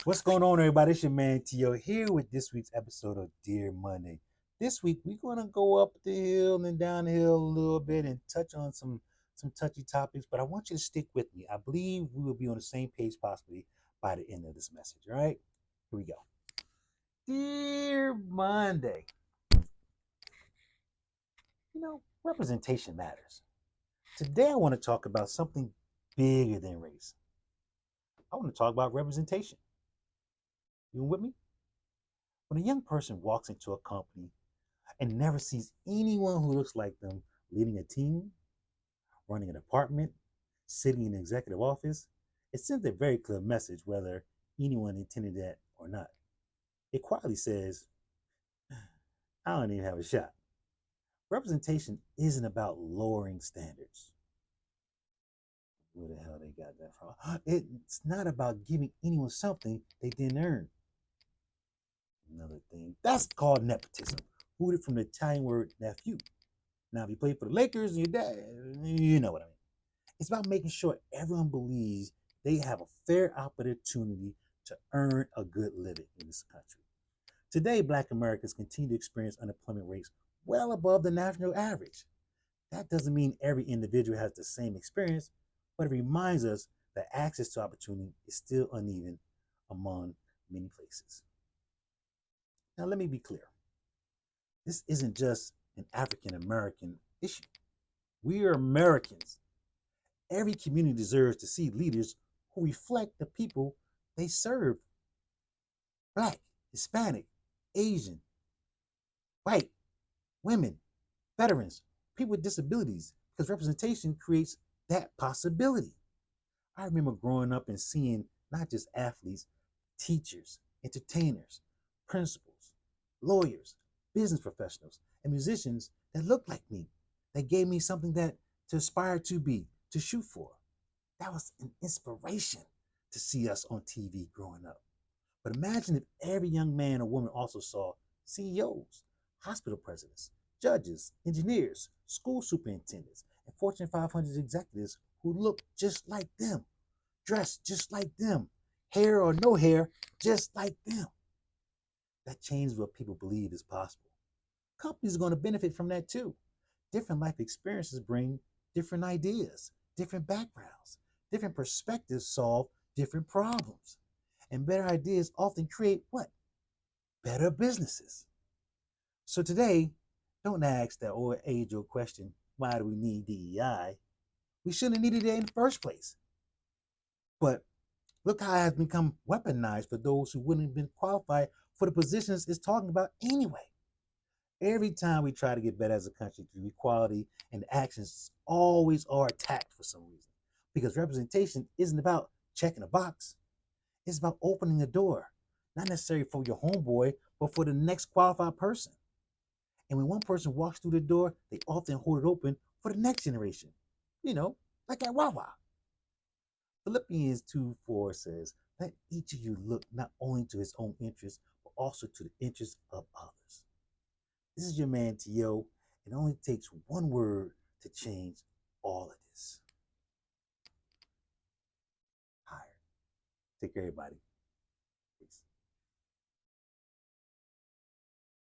What's going on, everybody? It's your man Tio here with this week's episode of Dear Monday. This week we're gonna go up the hill and down the hill a little bit and touch on some touchy topics, but I want you to stick with me. I believe we will be on the same page possibly by the end of this message. All right, here we go. Dear Monday, representation matters. Today I want to talk about something bigger than race. I want to talk about representation. You with me? When a young person walks into a company and never sees anyone who looks like them leading a team, running an department, sitting in an executive office, it sends a very clear message whether anyone intended that or not. It quietly says, I don't even have a shot. Representation isn't about lowering standards. Where the hell they got that from? It's not about giving anyone something they didn't earn. Another thing. That's called nepotism, rooted from the Italian word nephew. Now, if you play for the Lakers and your dad, you know what I mean. It's about making sure everyone believes they have a fair opportunity to earn a good living in this country. Today, Black Americans continue to experience unemployment rates well above the national average. That doesn't mean every individual has the same experience, but it reminds us that access to opportunity is still uneven among many places. Now, let me be clear. This isn't just an African American issue. We are Americans. Every community deserves to see leaders who reflect the people they serve. Black, Hispanic, Asian, white, women, veterans, people with disabilities, because representation creates that possibility. I remember growing up and seeing not just athletes, teachers, entertainers, principals, lawyers, business professionals, and musicians that looked like me, that gave me something that to aspire to be, to shoot for. That was an inspiration to see us on TV growing up. But imagine if every young man or woman also saw CEOs, hospital presidents, judges, engineers, school superintendents, and Fortune 500 executives who looked just like them, dressed just like them, hair or no hair, just like them. That changes what people believe is possible. Companies are going to benefit from that too. Different life experiences bring different ideas, different backgrounds, different perspectives solve different problems. And better ideas often create what? Better businesses. So today, don't ask that old age old question, why do we need DEI? We shouldn't have needed it in the first place. But look how it has become weaponized for those who wouldn't have been qualified for the positions it's talking about anyway. Every time we try to get better as a country through equality and actions always are attacked for some reason. Because representation isn't about checking a box. It's about opening a door, not necessarily for your homeboy, but for the next qualified person. And when one person walks through the door, they often hold it open for the next generation. You know, like at Wawa. Philippians 2:4 says, let each of you look not only to his own interests, but also to the interests of others. This is your man T.O. It only takes one word to change all of this. Higher. Take care, everybody.